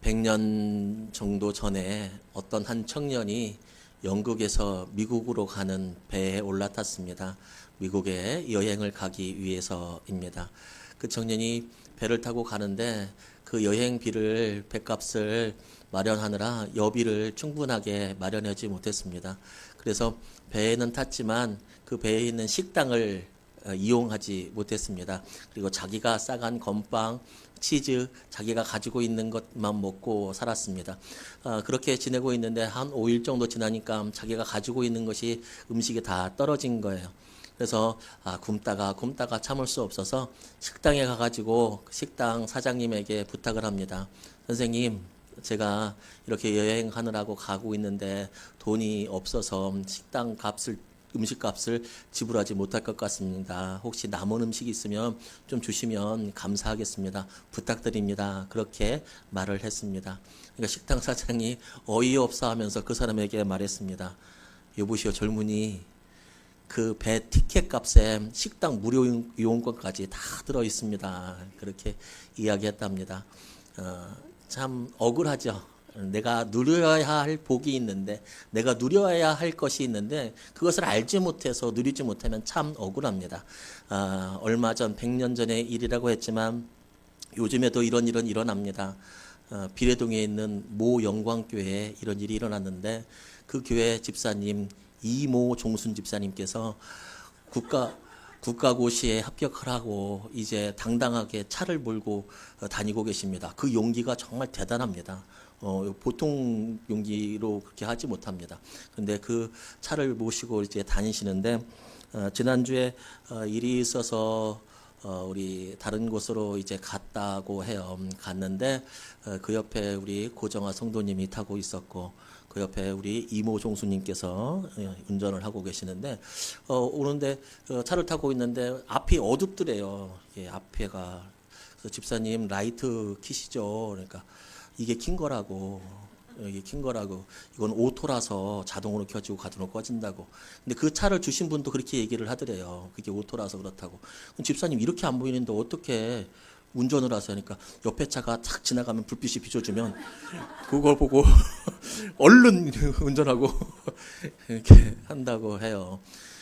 100년 정도 전에 어떤 한 청년이 영국에서 미국으로 가는 배에 올라탔습니다. 미국에 여행을 가기 위해서입니다. 그 청년이 배를 타고 가는데 그 여행비를, 배값을 마련하느라 여비를 충분하게 마련하지 못했습니다. 그래서 배에는 탔지만 그 배에 있는 식당을 이용하지 못했습니다. 그리고 자기가 싸간 건빵, 치즈, 자기가 가지고 있는 것만 먹고 살았습니다. 그렇게 지내고 있는데 한 5일 정도 지나니까 자기가 가지고 있는 것이 음식이 다 떨어진 거예요. 그래서 굶다가 참을 수 없어서 식당에 가가지고 식당 사장님에게 부탁을 합니다. 선생님, 제가 이렇게 여행하느라고 가고 있는데 돈이 없어서 음식 값을 지불하지 못할 것 같습니다. 혹시 남은 음식 있으면 좀 주시면 감사하겠습니다. 부탁드립니다. 그렇게 말을 했습니다. 그러니까 식당 사장이 어이없어 하면서 그 사람에게 말했습니다. 여보시오 젊은이, 그 배 티켓 값에 식당 무료 이용권까지 다 들어 있습니다. 그렇게 이야기했답니다. 참 억울하죠. 내가 누려야 할 복이 있는데, 내가 누려야 할 것이 있는데 그것을 알지 못해서 누리지 못하면 참 억울합니다. 얼마 전 100년 전의 일이라고 했지만 요즘에도 이런 일은 일어납니다. 비례동에 있는 모 영광교회에 이런 일이 일어났는데 그 교회 집사님 이모 종순 집사님께서 국가고시에 합격하라고 이제 당당하게 차를 몰고 다니고 계십니다. 그 용기가 정말 대단합니다. 보통 용기로 그렇게 하지 못합니다. 그런데 그 차를 모시고 이제 다니시는데 지난주에 일이 있어서 우리 다른 곳으로 이제 갔다고 해요. 갔는데 그 옆에 우리 고정아 성도님이 타고 있었고 그 옆에 우리 이모 종수님께서 운전을 하고 계시는데 오는데 차를 타고 있는데 앞이 어둡더래요. 앞에가. 그래서 집사님 라이트 켜시죠. 그러니까 이게 킨 거라고. 이건 오토라서 자동으로 켜지고 자동으로 꺼진다고. 근데 그 차를 주신 분도 그렇게 얘기를 하더래요. 그게 오토라서 그렇다고. 그럼 집사님 이렇게 안 보이는데 어떻게 운전을 하세요? 하니까 옆에 차가 탁 지나가면 불빛이 비춰주면 그걸 보고 얼른 운전하고 이렇게 한다고 해요.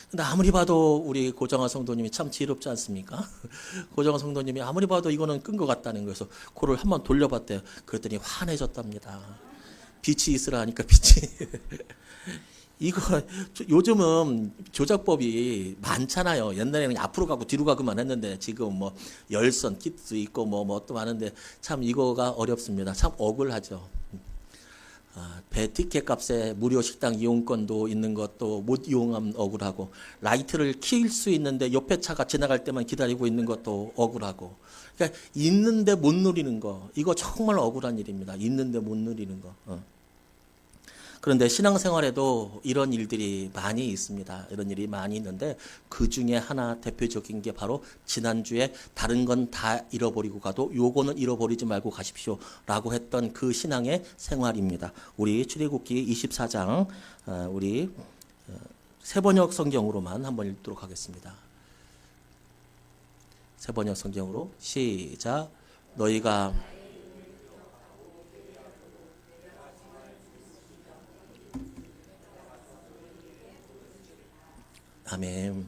근데 아무리 봐도 우리 고정아 성도님이 참 지혜롭지 않습니까? 고정아 성도님이 아무리 봐도 이거는 끈 것 같다는 거여서 코를 한번 돌려봤대요. 그랬더니 환해졌답니다. 빛이 있으라 하니까 빛이 이거 요즘은 조작법이 많잖아요. 옛날에는 그냥 앞으로 가고 뒤로 가고만 했는데 지금 뭐 열선 키트도 있고 뭐 또 많은데 참 이거가 어렵습니다. 참 억울하죠. 배 티켓 값에 무료 식당 이용권도 있는 것도 못 이용하면 억울하고, 라이트를 킬 수 있는데 옆에 차가 지나갈 때만 기다리고 있는 것도 억울하고, 그러니까 있는데 못 누리는 거, 이거 정말 억울한 일입니다. 있는데 못 누리는 거. 그런데 신앙생활에도 이런 일들이 많이 있습니다. 이런 일이 많이 있는데 그 중에 하나 대표적인 게 바로 지난주에 다른 건 다 잃어버리고 가도 요거는 잃어버리지 말고 가십시오 라고 했던 그 신앙의 생활입니다. 우리 출애굽기 24장 우리 새번역 성경으로만 한번 읽도록 하겠습니다. 새번역 성경으로 시작. 너희가 아멘.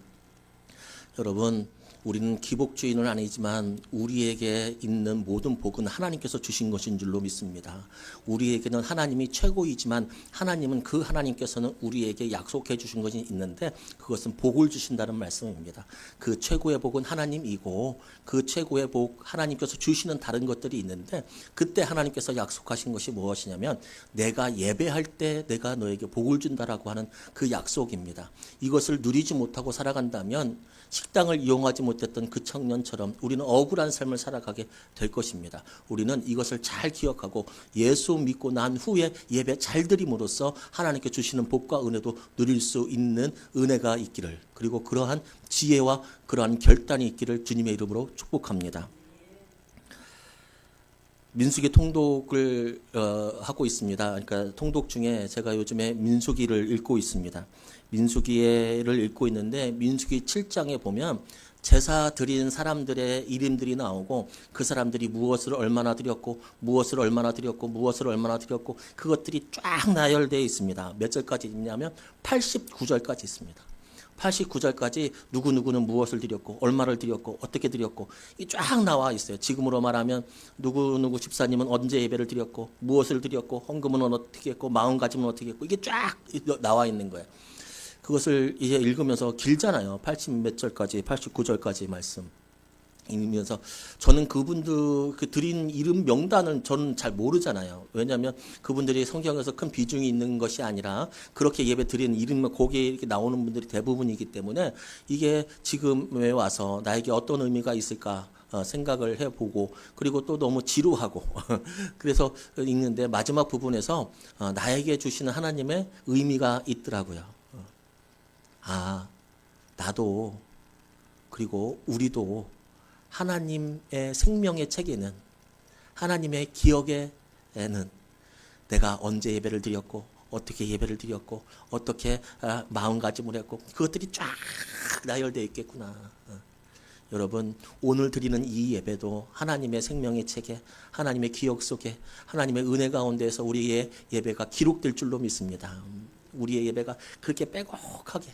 여러분, 우리는 기복주의는 아니지만 우리에게 있는 모든 복은 하나님께서 주신 것인 줄로 믿습니다. 우리에게는 하나님이 최고이지만 하나님은 그 하나님께서는 우리에게 약속해 주신 것이 있는데 그것은 복을 주신다는 말씀입니다. 그 최고의 복은 하나님이고 그 최고의 복 하나님께서 주시는 다른 것들이 있는데 그때 하나님께서 약속하신 것이 무엇이냐면 내가 예배할 때 내가 너에게 복을 준다라고 하는 그 약속입니다. 이것을 누리지 못하고 살아간다면 식당을 이용하지 못했던 그 청년처럼 우리는 억울한 삶을 살아가게 될 것입니다. 우리는 이것을 잘 기억하고 예수 믿고 난 후에 예배 잘 드림으로써 하나님께 주시는 복과 은혜도 누릴 수 있는 은혜가 있기를, 그리고 그러한 지혜와 그러한 결단이 있기를 주님의 이름으로 축복합니다. 민수기 통독을 하고 있습니다. 그러니까 통독 중에 제가 요즘에 민수기를 읽고 있습니다. 민수기를 읽고 있는데 민수기 7장에 보면 제사 드린 사람들의 이름들이 나오고 그 사람들이 무엇을 얼마나 드렸고 무엇을 얼마나 드렸고 무엇을 얼마나 드렸고 그것들이 쫙 나열되어 있습니다. 몇 절까지 있냐면 89절까지 있습니다. 89절까지 누구누구는 무엇을 드렸고 얼마를 드렸고 어떻게 드렸고 이 쫙 나와 있어요. 지금으로 말하면 누구누구 집사님은 언제 예배를 드렸고 무엇을 드렸고 헌금은 어떻게 했고 마음가짐은 어떻게 했고 이게 쫙 나와 있는 거예요. 그것을 이제 읽으면서 길잖아요. 80 몇 절까지 89절까지 말씀 읽으면서 저는 그분들 그 드린 이름 명단은 저는 잘 모르잖아요. 왜냐하면 그분들이 성경에서 큰 비중이 있는 것이 아니라 그렇게 예배 드리는 이름 거기에 이렇게 나오는 분들이 대부분이기 때문에 이게 지금에 와서 나에게 어떤 의미가 있을까 생각을 해보고 그리고 또 너무 지루하고 그래서 읽는데 마지막 부분에서 나에게 주시는 하나님의 의미가 있더라고요. 나도 그리고 우리도 하나님의 생명의 책에는 하나님의 기억에는 내가 언제 예배를 드렸고 어떻게 예배를 드렸고 어떻게 마음가짐을 했고 그것들이 쫙 나열되어 있겠구나. 여러분 오늘 드리는 이 예배도 하나님의 생명의 책에 하나님의 기억 속에 하나님의 은혜 가운데서 우리의 예배가 기록될 줄로 믿습니다. 우리의 예배가 그렇게 빼곡하게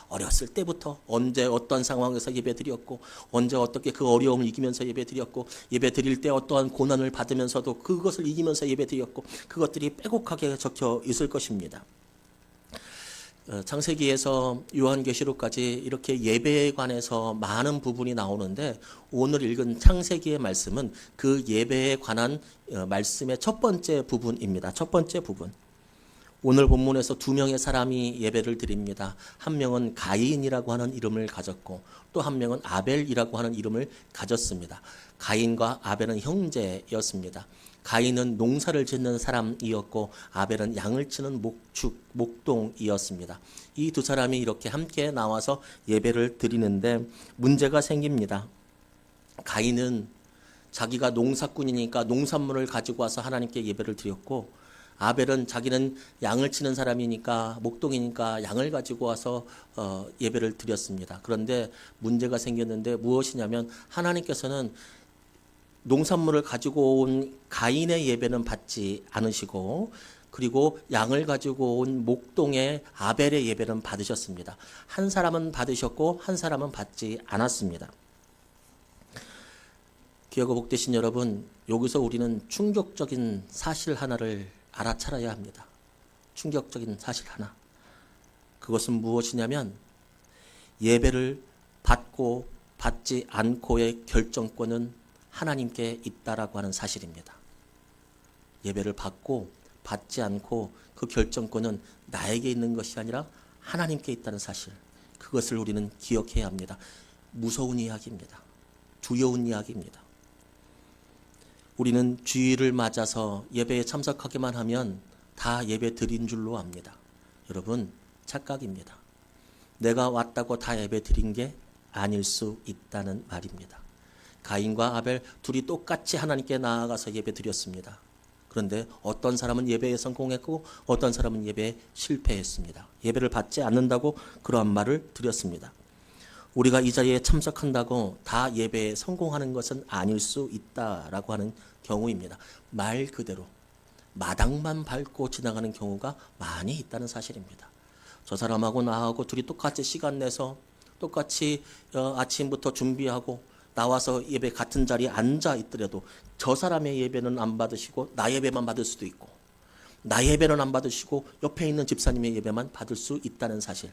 어렸을 때부터 언제 어떤 상황에서 예배 드렸고 언제 어떻게 그 어려움을 이기면서 예배 드렸고 예배 드릴 때 어떠한 고난을 받으면서도 그것을 이기면서 예배 드렸고 그것들이 빼곡하게 적혀 있을 것입니다. 창세기에서 요한계시록까지 이렇게 예배에 관해서 많은 부분이 나오는데 오늘 읽은 창세기의 말씀은 그 예배에 관한 말씀의 첫 번째 부분입니다. 첫 번째 부분. 오늘 본문에서 두 명의 사람이 예배를 드립니다. 한 명은 가인이라고 하는 이름을 가졌고 또 한 명은 아벨이라고 하는 이름을 가졌습니다. 가인과 아벨은 형제였습니다. 가인은 농사를 짓는 사람이었고 아벨은 양을 치는 목동이었습니다. 이 두 사람이 이렇게 함께 나와서 예배를 드리는데 문제가 생깁니다. 가인은 자기가 농사꾼이니까 농산물을 가지고 와서 하나님께 예배를 드렸고 아벨은 자기는 양을 치는 사람이니까 목동이니까 양을 가지고 와서 예배를 드렸습니다. 그런데 문제가 생겼는데 무엇이냐면 하나님께서는 농산물을 가지고 온 가인의 예배는 받지 않으시고 그리고 양을 가지고 온 목동의 아벨의 예배는 받으셨습니다. 한 사람은 받으셨고 한 사람은 받지 않았습니다. 귀하고 복되신 여러분, 여기서 우리는 충격적인 사실 하나를 알아차려야 합니다. 충격적인 사실 하나. 그것은 무엇이냐면 예배를 받고 받지 않고의 결정권은 하나님께 있다라고 하는 사실입니다. 예배를 받고 받지 않고 그 결정권은 나에게 있는 것이 아니라 하나님께 있다는 사실. 그것을 우리는 기억해야 합니다. 무서운 이야기입니다. 두려운 이야기입니다. 우리는 주일을 맞아서 예배에 참석하기만 하면 다 예배 드린 줄로 압니다. 여러분, 착각입니다. 내가 왔다고 다 예배 드린 게 아닐 수 있다는 말입니다. 가인과 아벨 둘이 똑같이 하나님께 나아가서 예배 드렸습니다. 그런데 어떤 사람은 예배에 성공했고 어떤 사람은 예배에 실패했습니다. 예배를 받지 않는다고 그러한 말을 드렸습니다. 우리가 이 자리에 참석한다고 다 예배에 성공하는 것은 아닐 수 있다라고 하는 경우입니다. 말 그대로 마당만 밟고 지나가는 경우가 많이 있다는 사실입니다. 저 사람하고 나하고 둘이 똑같이 시간 내서 똑같이 아침부터 준비하고 나와서 예배 같은 자리에 앉아 있더라도 저 사람의 예배는 안 받으시고 나 예배만 받을 수도 있고 나 예배는 안 받으시고 옆에 있는 집사님의 예배만 받을 수 있다는 사실.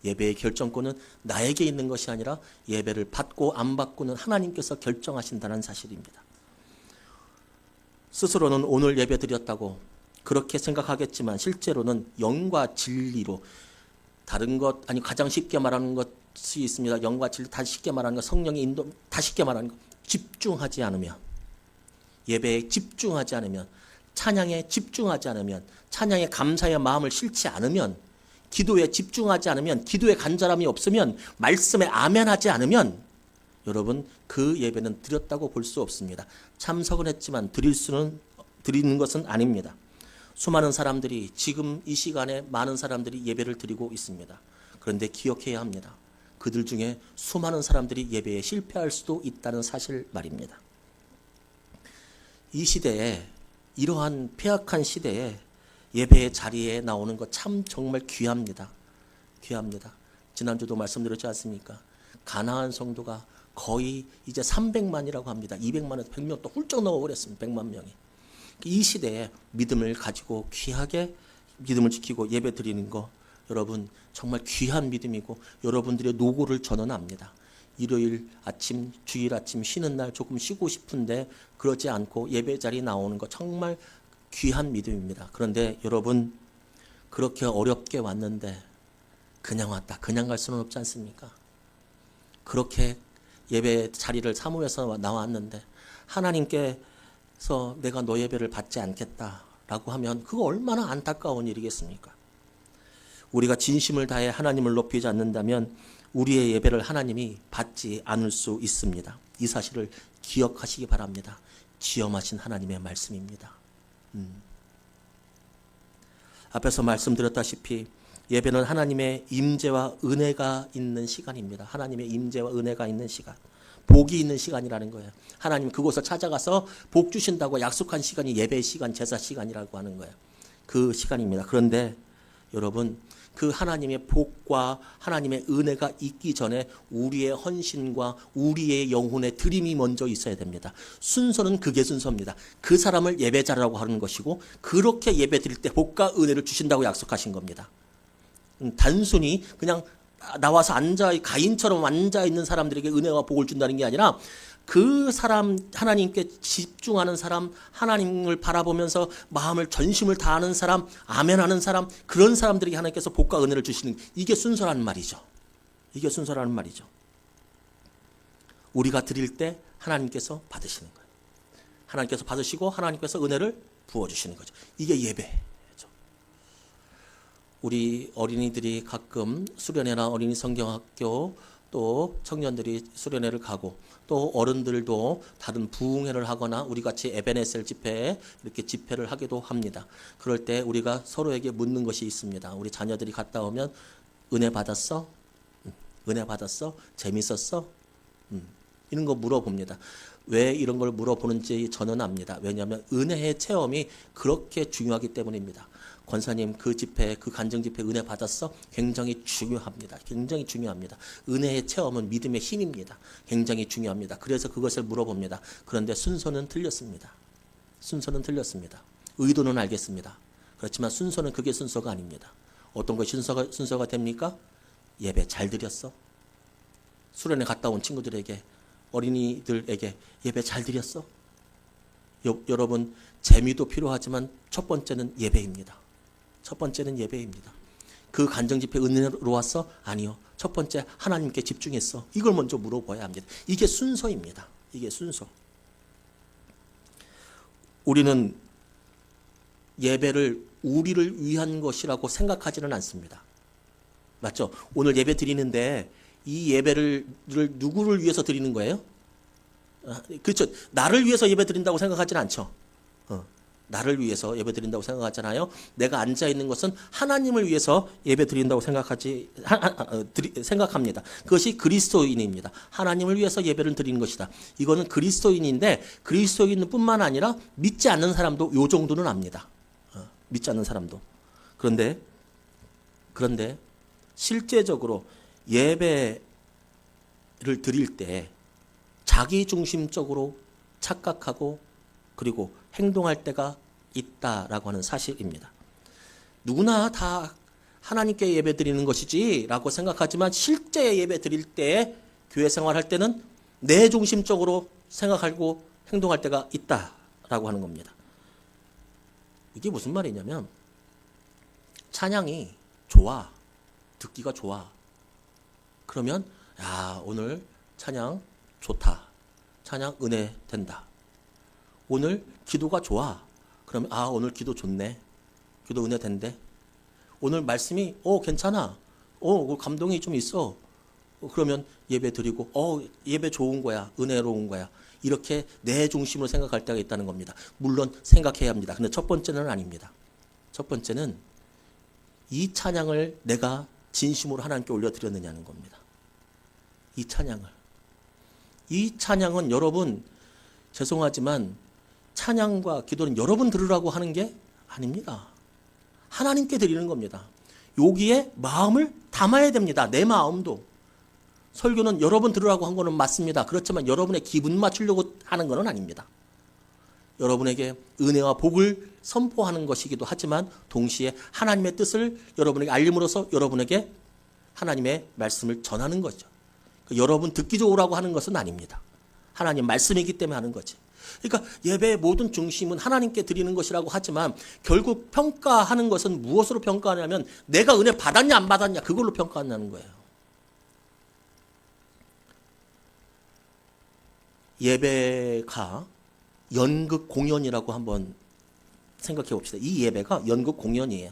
예배의 결정권은 나에게 있는 것이 아니라 예배를 받고 안 받고는 하나님께서 결정하신다는 사실입니다. 스스로는 오늘 예배 드렸다고 그렇게 생각하겠지만 실제로는 영과 진리로 다른 것 아니 가장 쉽게 말하는 것이 있습니다. 영과 진리 다 쉽게 말하는 것 성령의 인도 다 쉽게 말하는 것 집중하지 않으면 예배에 집중하지 않으면 찬양에 집중하지 않으면 찬양의 감사의 마음을 실지 않으면 기도에 집중하지 않으면 기도의 간절함이 없으면 말씀에 아멘하지 않으면 여러분 그 예배는 드렸다고 볼 수 없습니다. 참석은 했지만 드리는 것은 아닙니다. 수많은 사람들이 지금 이 시간에 많은 사람들이 예배를 드리고 있습니다. 그런데 기억해야 합니다. 그들 중에 수많은 사람들이 예배에 실패할 수도 있다는 사실 말입니다. 이 시대에, 이러한 폐악한 시대에 예배의 자리에 나오는 것 참 정말 귀합니다. 귀합니다. 지난주도 말씀드렸지 않습니까? 가나안 성도가 거의 이제 300만이라고 합니다. 200만에서 100명 또 훌쩍 넘어버렸습니다. 100만 명이. 이 시대에 믿음을 가지고 귀하게 믿음을 지키고 예배 드리는 거, 여러분 정말 귀한 믿음이고 여러분들의 노고를 전언합니다. 일요일 아침, 주일 아침 쉬는 날 조금 쉬고 싶은데 그러지 않고 예배 자리에 나오는 거 정말 귀한 믿음입니다. 그런데 여러분 그렇게 어렵게 왔는데 그냥 왔다, 그냥 갈 수는 없지 않습니까? 그렇게 예배 자리를 사모해서 나왔는데 하나님께서 내가 너 예배를 받지 않겠다라고 하면 그거 얼마나 안타까운 일이겠습니까? 우리가 진심을 다해 하나님을 높이지 않는다면 우리의 예배를 하나님이 받지 않을 수 있습니다. 이 사실을 기억하시기 바랍니다. 지엄하신 하나님의 말씀입니다. 앞에서 말씀드렸다시피 예배는 하나님의 임재와 은혜가 있는 시간입니다. 하나님의 임재와 은혜가 있는 시간, 복이 있는 시간이라는 거예요. 하나님 그곳을 찾아가서 복 주신다고 약속한 시간이 예배 시간, 제사 시간이라고 하는 거예요. 그 시간입니다. 그런데 여러분 그 하나님의 복과 하나님의 은혜가 있기 전에 우리의 헌신과 우리의 영혼의 드림이 먼저 있어야 됩니다. 순서는 그게 순서입니다. 그 사람을 예배자라고 하는 것이고 그렇게 예배 드릴 때 복과 은혜를 주신다고 약속하신 겁니다. 단순히 그냥 나와서 가인처럼 앉아있는 사람들에게 은혜와 복을 준다는 게 아니라 그 사람, 하나님께 집중하는 사람, 하나님을 바라보면서 마음을 전심을 다하는 사람, 아멘하는 사람, 그런 사람들에게 하나님께서 복과 은혜를 주시는, 이게 순서라는 말이죠. 이게 순서라는 말이죠. 우리가 드릴 때 하나님께서 받으시는 거예요. 하나님께서 받으시고 하나님께서 은혜를 부어주시는 거죠. 이게 예배죠. 우리 어린이들이 가끔 수련회나 어린이 성경학교 또 청년들이 수련회를 가고 또 어른들도 다른 부흥회를 하거나 우리같이 에베네셀 집회에 이렇게 집회를 하기도 합니다. 그럴 때 우리가 서로에게 묻는 것이 있습니다. 우리 자녀들이 갔다 오면 은혜 받았어? 은혜 받았어? 재밌었어? 이런 거 물어봅니다. 왜 이런 걸 물어보는지 저는 압니다. 왜냐하면 은혜의 체험이 그렇게 중요하기 때문입니다. 권사님 그 집회, 그 간증 집회 은혜 받았어? 굉장히 중요합니다. 굉장히 중요합니다. 은혜의 체험은 믿음의 힘입니다. 굉장히 중요합니다. 그래서 그것을 물어봅니다. 그런데 순서는 틀렸습니다. 순서는 틀렸습니다. 의도는 알겠습니다. 그렇지만 순서는 그게 순서가 아닙니다. 어떤 것이 순서가 됩니까? 예배 잘 드렸어? 수련회 갔다 온 친구들에게, 어린이들에게 예배 잘 드렸어? 여러분 재미도 필요하지만 첫 번째는 예배입니다. 첫 번째는 예배입니다. 그 간증 집회 은혜로 왔어? 아니요. 첫 번째 하나님께 집중했어. 이걸 먼저 물어봐야 합니다. 이게 순서입니다. 이게 순서. 우리는 예배를 우리를 위한 것이라고 생각하지는 않습니다. 맞죠? 오늘 예배 드리는데 이 예배를 누구를 위해서 드리는 거예요? 그렇죠. 나를 위해서 예배 드린다고 생각하지는 않죠. 나를 위해서 예배 드린다고 생각하잖아요. 내가 앉아 있는 것은 하나님을 위해서 예배 드린다고 생각합니다. 그것이 그리스도인입니다. 하나님을 위해서 예배를 드리는 것이다. 이거는 그리스도인인데 그리스도인뿐만 아니라 믿지 않는 사람도 요 정도는 압니다. 믿지 않는 사람도. 그런데 실제적으로 예배를 드릴 때 자기 중심적으로 착각하고 그리고 행동할 때가 있다라고 하는 사실입니다. 누구나 다 하나님께 예배 드리는 것이지 라고 생각하지만 실제 예배 드릴 때, 교회 생활할 때는 내 중심적으로 생각하고 행동할 때가 있다라고 하는 겁니다. 이게 무슨 말이냐면 찬양이 좋아, 듣기가 좋아. 그러면 야, 오늘 찬양 좋다. 찬양 은혜 된다. 오늘 기도가 좋아. 그러면 오늘 기도 좋네. 기도 은혜 된대. 오늘 말씀이 괜찮아. 감동이 좀 있어. 그러면 예배 드리고 예배 좋은 거야, 은혜로운 거야, 이렇게 내 중심으로 생각할 때가 있다는 겁니다. 물론 생각해야 합니다. 근데 첫 번째는 아닙니다. 첫 번째는 이 찬양을 내가 진심으로 하나님께 올려드렸느냐는 겁니다. 이 찬양은 여러분, 죄송하지만 찬양과 기도는 여러분 들으라고 하는 게 아닙니다. 하나님께 드리는 겁니다. 여기에 마음을 담아야 됩니다. 내 마음도. 설교는 여러분 들으라고 한 거는 맞습니다. 그렇지만 여러분의 기분 맞추려고 하는 거는 아닙니다. 여러분에게 은혜와 복을 선포하는 것이기도 하지만 동시에 하나님의 뜻을 여러분에게 알림으로써 여러분에게 하나님의 말씀을 전하는 거죠. 여러분 듣기 좋으라고 하는 것은 아닙니다. 하나님 말씀이기 때문에 하는 거지. 그러니까 예배의 모든 중심은 하나님께 드리는 것이라고 하지만 결국 평가하는 것은 무엇으로 평가하냐면 내가 은혜 받았냐 안 받았냐 그걸로 평가한다는 거예요. 예배가 연극 공연이라고 한번 생각해 봅시다. 이 예배가 연극 공연이에요.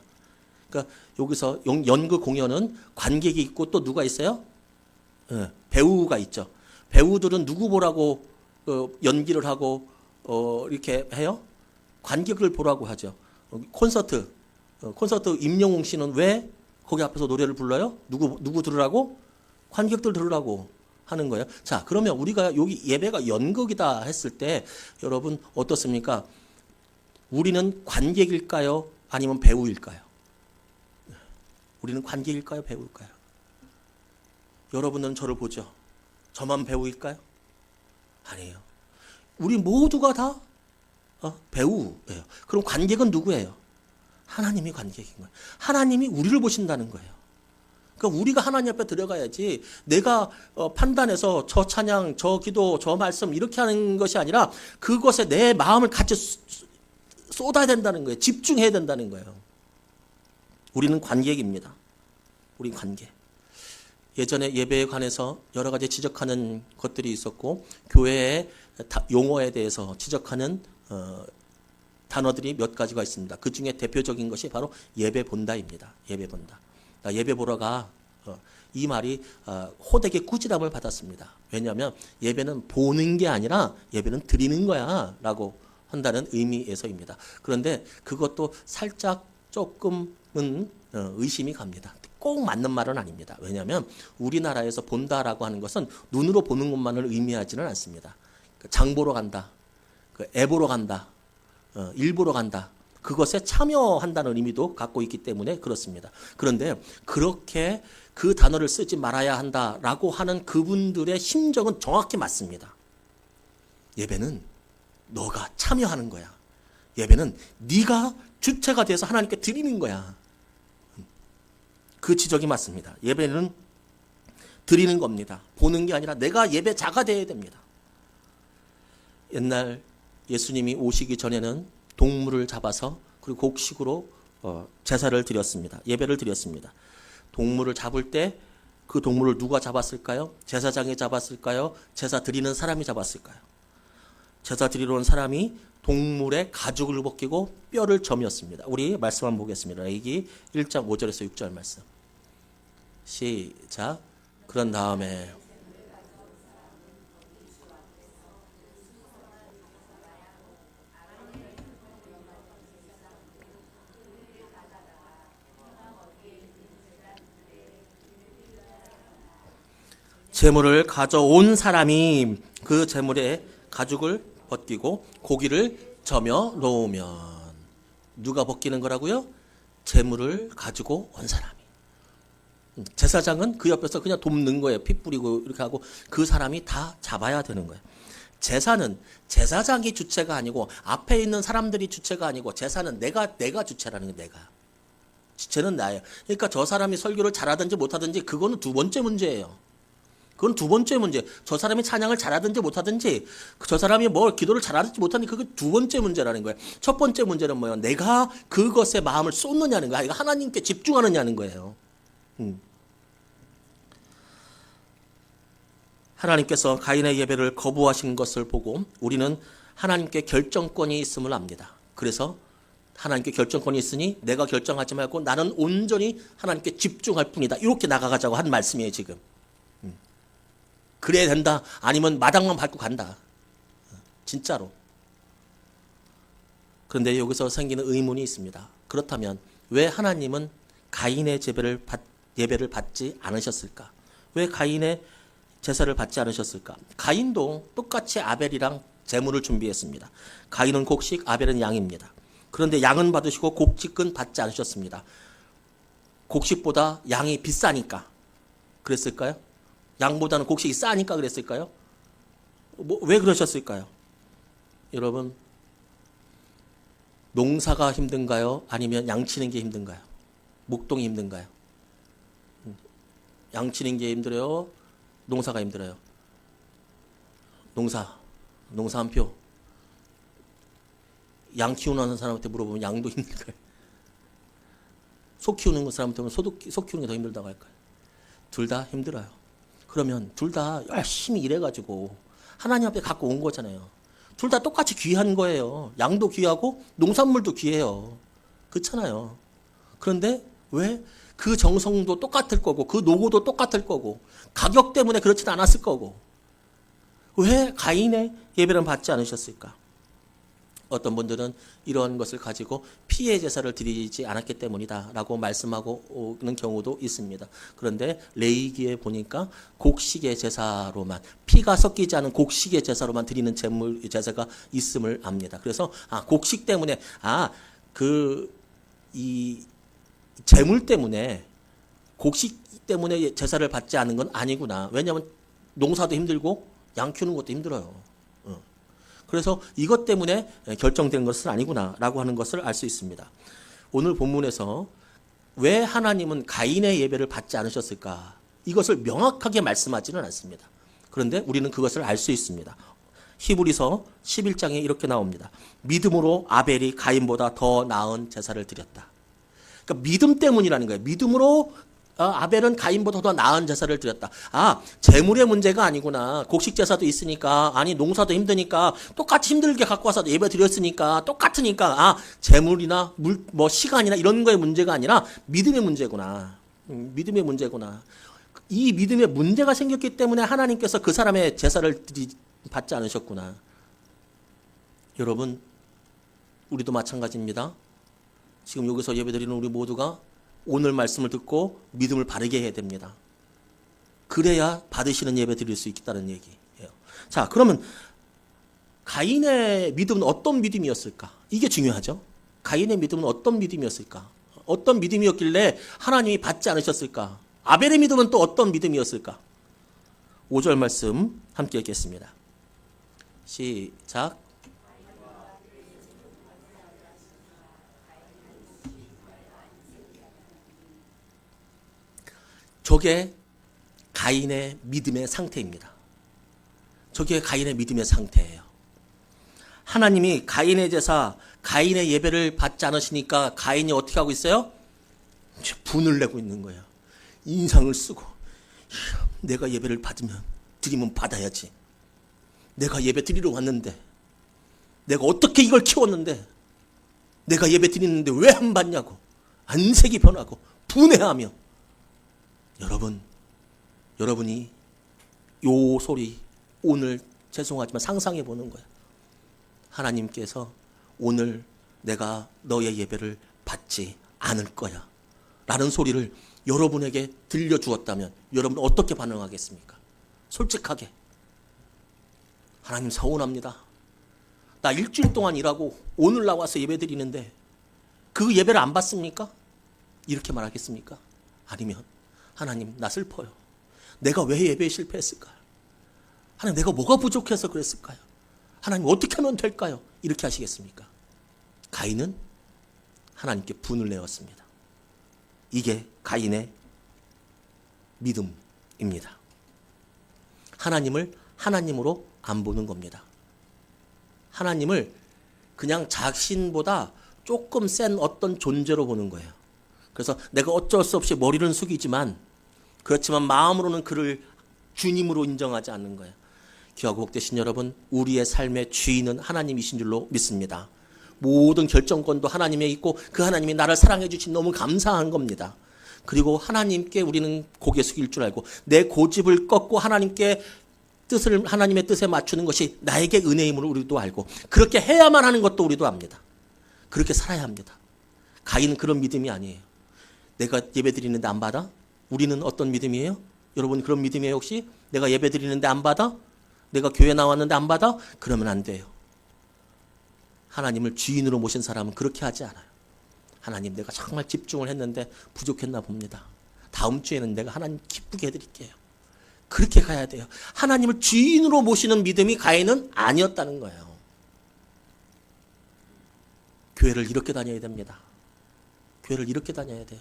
그러니까 여기서 연극 공연은 관객이 있고 또 누가 있어요? 배우가 있죠. 배우들은 누구 보라고 연기를 하고 이렇게 해요? 관객을 보라고 하죠. 콘서트 임영웅 씨는 왜 거기 앞에서 노래를 불러요? 누구 들으라고? 관객들 들으라고 하는 거예요. 자, 그러면 우리가 여기 예배가 연극이다 했을 때 여러분 어떻습니까? 우리는 관객일까요? 아니면 배우일까요? 우리는 관객일까요? 배우일까요? 여러분은 저를 보죠. 저만 배우일까요? 아니에요. 우리 모두가 다 배우예요. 그럼 관객은 누구예요? 하나님이 관객인 거예요. 하나님이 우리를 보신다는 거예요. 그러니까 우리가 하나님 앞에 들어가야지 내가 판단해서 저 찬양, 저 기도, 저 말씀 이렇게 하는 것이 아니라 그것에 내 마음을 같이 쏟아야 된다는 거예요. 집중해야 된다는 거예요. 우리는 관객입니다. 우린 관객. 예전에 예배에 관해서 여러 가지 지적하는 것들이 있었고 교회의 용어에 대해서 지적하는 단어들이 몇 가지가 있습니다. 그 중에 대표적인 것이 바로 예배 본다입니다. 예배 본다. 예배 보러 가. 이 말이 호되게 꾸지람을 받았습니다. 왜냐하면 예배는 보는 게 아니라 예배는 드리는 거야 라고 한다는 의미에서입니다. 그런데 그것도 살짝 조금은 의심이 갑니다. 꼭 맞는 말은 아닙니다. 왜냐하면 우리나라에서 본다라고 하는 것은 눈으로 보는 것만을 의미하지는 않습니다. 장 보러 간다, 애 보러 간다, 일 보러 간다. 그것에 참여한다는 의미도 갖고 있기 때문에 그렇습니다. 그런데 그렇게 그 단어를 쓰지 말아야 한다라고 하는 그분들의 심정은 정확히 맞습니다. 예배는 너가 참여하는 거야. 예배는 네가 주체가 돼서 하나님께 드리는 거야. 그 지적이 맞습니다. 예배는 드리는 겁니다. 보는 게 아니라 내가 예배자가 되어야 됩니다. 옛날 예수님이 오시기 전에는 동물을 잡아서 그리고 곡식으로 제사를 드렸습니다. 예배를 드렸습니다. 동물을 잡을 때 그 동물을 누가 잡았을까요? 제사장이 잡았을까요? 제사 드리는 사람이 잡았을까요? 제사 드리러 온 사람이 동물의 가죽을 벗기고 뼈를 점였습니다. 우리 말씀 한번 보겠습니다. 레위기 1장 5절에서 6절 말씀. 시작. 그런 다음에 제물을 가져온 사람이 그 제물의 가죽을 벗기고 고기를 점여 놓으면 누가 벗기는 거라고요? 제물을 가지고 온 사람이. 제사장은 그 옆에서 그냥 돕는 거예요. 피 뿌리고 이렇게 하고 그 사람이 다 잡아야 되는 거예요. 제사는 제사장이 주체가 아니고 앞에 있는 사람들이 주체가 아니고 제사는 내가 주체라는 거예요. 내가. 주체는 나예요. 그러니까 저 사람이 설교를 잘하든지 못하든지 그거는 두 번째 문제예요. 그건 두 번째 문제. 저 사람이 찬양을 잘하든지 못하든지 저 사람이 뭐 기도를 잘하든지 못하든지 그게 두 번째 문제라는 거예요. 첫 번째 문제는 뭐예요? 내가 그것에 마음을 쏟느냐는 거야. 이거 하나님께 집중하느냐는 거예요. 하나님께서 가인의 예배를 거부하신 것을 보고 우리는 하나님께 결정권이 있음을 압니다. 그래서 하나님께 결정권이 있으니 내가 결정하지 말고 나는 온전히 하나님께 집중할 뿐이다. 이렇게 나가가자고 한 말씀이에요, 지금. 그래야 된다. 아니면 마당만 밟고 간다. 진짜로. 그런데 여기서 생기는 의문이 있습니다. 그렇다면 왜 하나님은 가인의 예배를 받지 않으셨을까? 왜 가인의 제사를 받지 않으셨을까? 가인도 똑같이 아벨이랑 제물을 준비했습니다. 가인은 곡식, 아벨은 양입니다. 그런데 양은 받으시고 곡식은 받지 않으셨습니다. 곡식보다 양이 비싸니까 그랬을까요? 양보다는 곡식이 싸니까 그랬을까요? 왜 그러셨을까요? 여러분, 농사가 힘든가요? 아니면 양치는 게 힘든가요? 목동이 힘든가요? 양치는 게 힘들어요? 농사가 힘들어요? 농사 한 표. 양 키우는 사람한테 물어보면 양도 힘들까요? 소 키우는 사람한테 물어보면 소 키우는 게 더 힘들다고 할까요? 둘 다 힘들어요. 그러면 둘 다 열심히 일해가지고 하나님 앞에 갖고 온 거잖아요. 둘 다 똑같이 귀한 거예요. 양도 귀하고 농산물도 귀해요. 그렇잖아요. 그런데 왜 그 정성도 똑같을 거고 그 노고도 똑같을 거고 가격 때문에 그렇지는 않았을 거고 왜 가인의 예배를 받지 않으셨을까? 어떤 분들은 이런 것을 가지고 피해 제사를 드리지 않았기 때문이다라고 말씀하고 오는 경우도 있습니다. 그런데 레위기에 보니까 곡식의 제사로만, 피가 섞이지 않은 곡식의 제사로만 드리는 제사가 있음을 압니다. 그래서 곡식 때문에 이 재물 때문에, 곡식 때문에 제사를 받지 않은 건 아니구나. 왜냐하면 농사도 힘들고 양 키우는 것도 힘들어요. 그래서 이것 때문에 결정된 것은 아니구나라고 하는 것을 알 수 있습니다. 오늘 본문에서 왜 하나님은 가인의 예배를 받지 않으셨을까? 이것을 명확하게 말씀하지는 않습니다. 그런데 우리는 그것을 알 수 있습니다. 히브리서 11장에 이렇게 나옵니다. 믿음으로 아벨이 가인보다 더 나은 제사를 드렸다. 그러니까 믿음 때문이라는 거예요. 믿음으로 아벨은 가인보다 더 나은 제사를 드렸다. 재물의 문제가 아니구나. 곡식 제사도 있으니까, 농사도 힘드니까, 똑같이 힘들게 갖고 와서 예배 드렸으니까, 똑같으니까, 재물이나 시간이나 이런 거의 문제가 아니라 믿음의 문제구나. 믿음의 문제구나. 이 믿음의 문제가 생겼기 때문에 하나님께서 그 사람의 제사를 받지 않으셨구나. 여러분, 우리도 마찬가지입니다. 지금 여기서 예배 드리는 우리 모두가 오늘 말씀을 듣고 믿음을 바르게 해야 됩니다. 그래야 받으시는 예배 드릴 수 있다는 얘기예요. 자, 그러면 가인의 믿음은 어떤 믿음이었을까? 이게 중요하죠. 가인의 믿음은 어떤 믿음이었을까? 어떤 믿음이었길래 하나님이 받지 않으셨을까? 아벨의 믿음은 또 어떤 믿음이었을까? 5절 말씀 함께 읽겠습니다. 시작. 저게 가인의 믿음의 상태입니다. 저게 가인의 믿음의 상태예요. 하나님이 가인의 제사, 가인의 예배를 받지 않으시니까 가인이 어떻게 하고 있어요? 분을 내고 있는 거예요. 인상을 쓰고, 내가 예배를 드리면 받아야지. 내가 예배 드리러 왔는데, 내가 어떻게 이걸 키웠는데, 내가 예배 드리는데 왜 안 받냐고, 안색이 변하고 분해하며. 여러분이 요 소리 오늘 죄송하지만 상상해 보는 거예요. 하나님께서 오늘 내가 너의 예배를 받지 않을 거야 라는 소리를 여러분에게 들려주었다면 여러분은 어떻게 반응하겠습니까? 솔직하게. 하나님 서운합니다. 나 일주일 동안 일하고 오늘 나와서 예배 드리는데 그 예배를 안 받습니까? 이렇게 말하겠습니까? 아니면 하나님 나 슬퍼요. 내가 왜 예배에 실패했을까요? 하나님 내가 뭐가 부족해서 그랬을까요? 하나님 어떻게 하면 될까요? 이렇게 하시겠습니까? 가인은 하나님께 분을 내었습니다. 이게 가인의 믿음입니다. 하나님을 하나님으로 안 보는 겁니다. 하나님을 그냥 자신보다 조금 센 어떤 존재로 보는 거예요. 그래서 내가 어쩔 수 없이 머리는 숙이지만 그렇지만 마음으로는 그를 주님으로 인정하지 않는 거예요. 귀하고 복되신 여러분, 우리의 삶의 주인은 하나님이신 줄로 믿습니다. 모든 결정권도 하나님에 있고 그 하나님이 나를 사랑해 주신 너무 감사한 겁니다. 그리고 하나님께 우리는 고개 숙일 줄 알고 내 고집을 꺾고 하나님께 하나님의 뜻에 맞추는 것이 나에게 은혜임을 우리도 알고 그렇게 해야만 하는 것도 우리도 압니다. 그렇게 살아야 합니다. 가인은 그런 믿음이 아니에요. 내가 예배 드리는데 안 받아? 우리는 어떤 믿음이에요? 여러분 그런 믿음이에요 혹시? 내가 예배 드리는데 안 받아? 내가 교회 나왔는데 안 받아? 그러면 안 돼요. 하나님을 주인으로 모신 사람은 그렇게 하지 않아요. 하나님 내가 정말 집중을 했는데 부족했나 봅니다. 다음 주에는 내가 하나님 기쁘게 해드릴게요. 그렇게 가야 돼요. 하나님을 주인으로 모시는 믿음이 가인은 아니었다는 거예요. 교회를 이렇게 다녀야 됩니다. 교회를 이렇게 다녀야 돼요.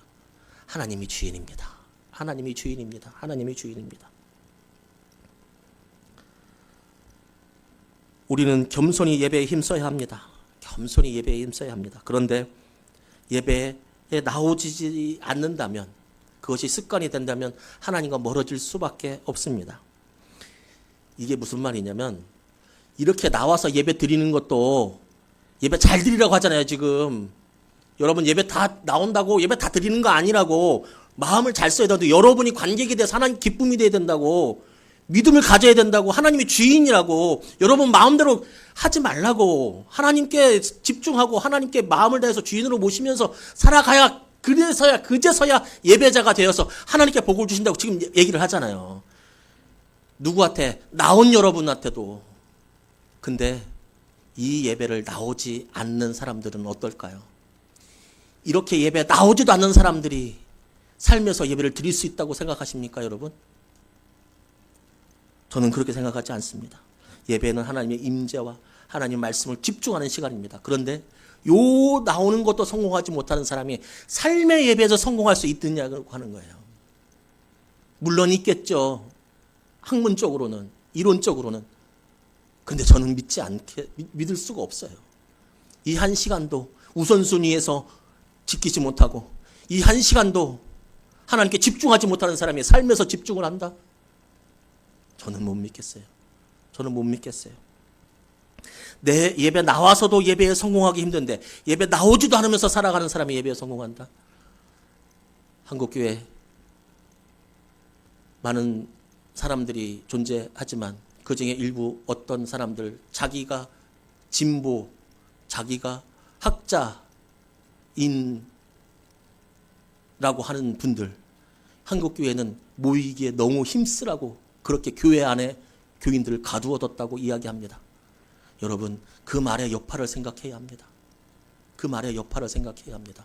하나님이 주인입니다. 하나님이 주인입니다. 하나님이 주인입니다. 우리는 겸손히 예배에 힘써야 합니다. 겸손히 예배에 힘써야 합니다. 그런데 예배에 나오지 않는다면, 그것이 습관이 된다면 하나님과 멀어질 수밖에 없습니다. 이게 무슨 말이냐면, 이렇게 나와서 예배 드리는 것도 예배 잘 드리라고 하잖아요, 지금. 여러분 예배 다 나온다고 예배 다 드리는 거 아니라고. 마음을 잘 써야 된다고. 여러분이 관객이 돼서 하나님 기쁨이 돼야 된다고. 믿음을 가져야 된다고. 하나님이 주인이라고. 여러분 마음대로 하지 말라고. 하나님께 집중하고 하나님께 마음을 다해서 주인으로 모시면서 살아가야, 그제서야 예배자가 되어서 하나님께 복을 주신다고 지금 얘기를 하잖아요. 누구한테? 나온 여러분한테도. 근데 이 예배를 나오지 않는 사람들은 어떨까요? 이렇게 예배 나오지도 않는 사람들이 살면서 예배를 드릴 수 있다고 생각하십니까, 여러분? 저는 그렇게 생각하지 않습니다. 예배는 하나님의 임재와 하나님 말씀을 집중하는 시간입니다. 그런데 요 나오는 것도 성공하지 못하는 사람이 삶의 예배에서 성공할 수 있느냐고 하는 거예요. 물론 있겠죠. 학문적으로는, 이론적으로는. 근데 저는 믿을 수가 없어요. 이 한 시간도 우선순위에서 지키지 못하고, 이 한 시간도 하나님께 집중하지 못하는 사람이 삶에서 집중을 한다? 저는 못 믿겠어요. 저는 못 믿겠어요. 내 예배 나와서도 예배에 성공하기 힘든데 예배 나오지도 않으면서 살아가는 사람이 예배에 성공한다? 한국교회 많은 사람들이 존재하지만 그 중에 일부 어떤 사람들, 자기가 진보, 자기가 학자인라고 하는 분들, 한국교회는 모이기에 너무 힘쓰라고 그렇게 교회 안에 교인들을 가두어뒀다고 이야기합니다. 여러분, 그 말의 여파를 생각해야 합니다. 그 말의 여파를 생각해야 합니다.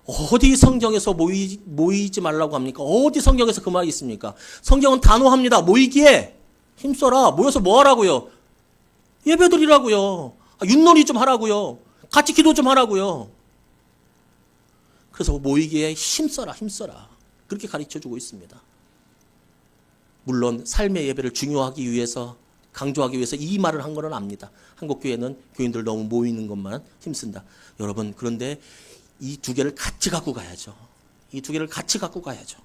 어디 성경에서 모이지 말라고 합니까? 어디 성경에서 그 말이 있습니까? 성경은 단호합니다. 모이기에 힘써라. 모여서 뭐 하라고요? 예배 드리라고요. 윷놀이 좀 하라고요. 같이 기도 좀 하라고요. 그래서 모이기에 힘써라. 그렇게 가르쳐주고 있습니다. 물론 삶의 예배를 중요하기 위해서, 강조하기 위해서 이 말을 한 거는 압니다. 한국교회는 교인들 너무 모이는 것만 힘쓴다. 여러분, 그런데 이 두 개를 같이 갖고 가야죠. 이 두 개를 같이 갖고 가야죠.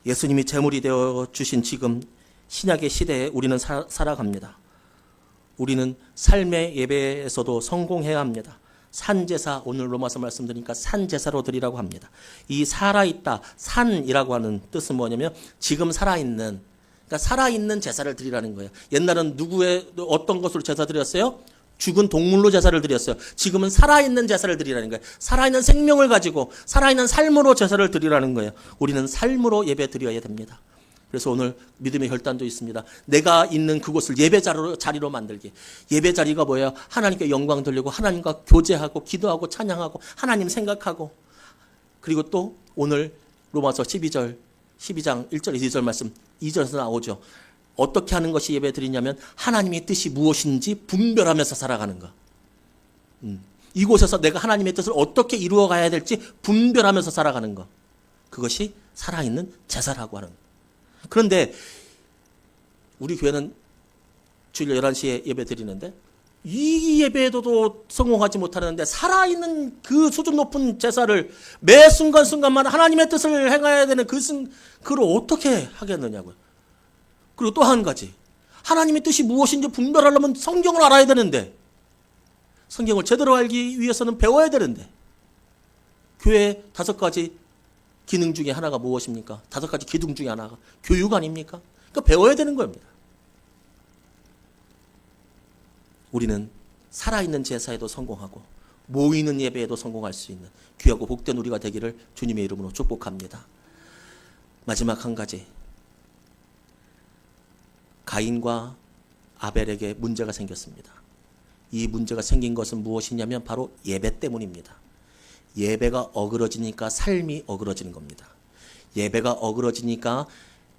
예수님이 제물이 되어 주신 지금 신약의 시대에 우리는 살아갑니다. 우리는 삶의 예배에서도 성공해야 합니다. 산제사, 오늘 로마서 말씀드리니까 산제사로 드리라고 합니다. 이 살아있다, 산이라고 하는 뜻은 뭐냐면 지금 살아있는, 그러니까 살아있는 제사를 드리라는 거예요. 옛날은 어떤 것으로 제사 드렸어요? 죽은 동물로 제사를 드렸어요. 지금은 살아있는 제사를 드리라는 거예요. 살아있는 생명을 가지고 살아있는 삶으로 제사를 드리라는 거예요. 우리는 삶으로 예배 드려야 됩니다. 그래서 오늘 믿음의 결단도 있습니다. 내가 있는 그곳을 예배자리로 만들기. 예배자리가 뭐예요? 하나님께 영광 돌리고 하나님과 교제하고 기도하고 찬양하고 하나님 생각하고, 그리고 또 오늘 로마서 12장 1절 2절 말씀 2절에서 나오죠. 어떻게 하는 것이 예배 드리냐면 하나님의 뜻이 무엇인지 분별하면서 살아가는 것. 이곳에서 내가 하나님의 뜻을 어떻게 이루어 가야 될지 분별하면서 살아가는 것. 그것이 살아있는 제사라고 하는 것. 그런데 우리 교회는 주일 11시에 예배 드리는데 이 예배에도 성공하지 못하는데 살아있는 그 수준 높은 제사를 매 순간순간마다 하나님의 뜻을 행해야 되는 그걸 어떻게 하겠느냐고요. 그리고 또 한 가지, 하나님의 뜻이 무엇인지 분별하려면 성경을 알아야 되는데, 성경을 제대로 알기 위해서는 배워야 되는데, 교회의 5가지 기능 중에 하나가 무엇입니까? 5가지 기둥 중에 하나가 교육 아닙니까? 그 배워야 되는 겁니다. 우리는 살아있는 제사에도 성공하고 모이는 예배에도 성공할 수 있는 귀하고 복된 우리가 되기를 주님의 이름으로 축복합니다. 마지막 한 가지, 가인과 아벨에게 문제가 생겼습니다. 이 문제가 생긴 것은 무엇이냐면 바로 예배 때문입니다. 예배가 어그러지니까 삶이 어그러지는 겁니다. 예배가 어그러지니까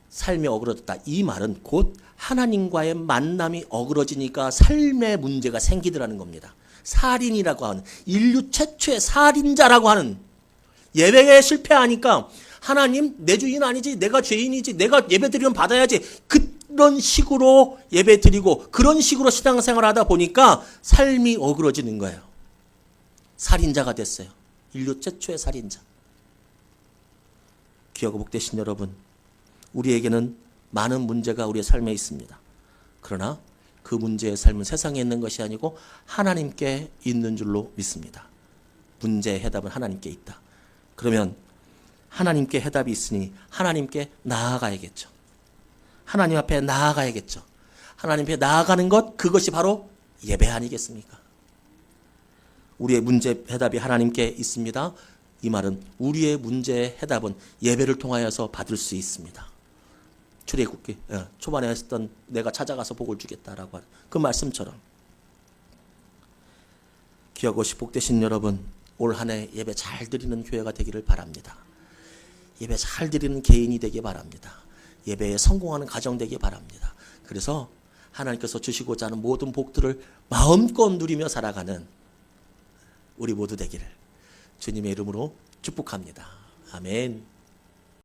삶이 어그러졌다. 이 말은 곧 하나님과의 만남이 어그러지니까 삶의 문제가 생기더라는 겁니다. 살인이라고 하는, 인류 최초의 살인자라고 하는, 예배에 실패하니까 하나님 내 주인 아니지, 내가 죄인이지, 내가 예배 드리면 받아야지, 그런 식으로 예배 드리고 그런 식으로 신앙생활을 하다 보니까 삶이 어그러지는 거예요. 살인자가 됐어요. 인류 최초의 살인자. 귀하고 복되신 여러분, 우리에게는 많은 문제가 우리의 삶에 있습니다. 그러나 그 문제의 삶은 세상에 있는 것이 아니고 하나님께 있는 줄로 믿습니다. 문제의 해답은 하나님께 있다. 그러면 하나님께 해답이 있으니 하나님께 나아가야겠죠. 하나님 앞에 나아가야겠죠. 하나님 앞에 나아가는 것, 그것이 바로 예배 아니겠습니까? 우리의 문제 해답이 하나님께 있습니다. 이 말은 우리의 문제의 해답은 예배를 통하여서 받을 수 있습니다. 출애굽기 초반에 했던 내가 찾아가서 복을 주겠다라고 하는 그 말씀처럼, 귀하고 복되신 여러분, 올 한 해 예배 잘 드리는 교회가 되기를 바랍니다. 예배 잘 드리는 개인이 되기 바랍니다. 예배에 성공하는 가정 되기 바랍니다. 그래서 하나님께서 주시고자 하는 모든 복들을 마음껏 누리며 살아가는 우리 모두 되기를 주님의 이름으로 축복합니다. 아멘.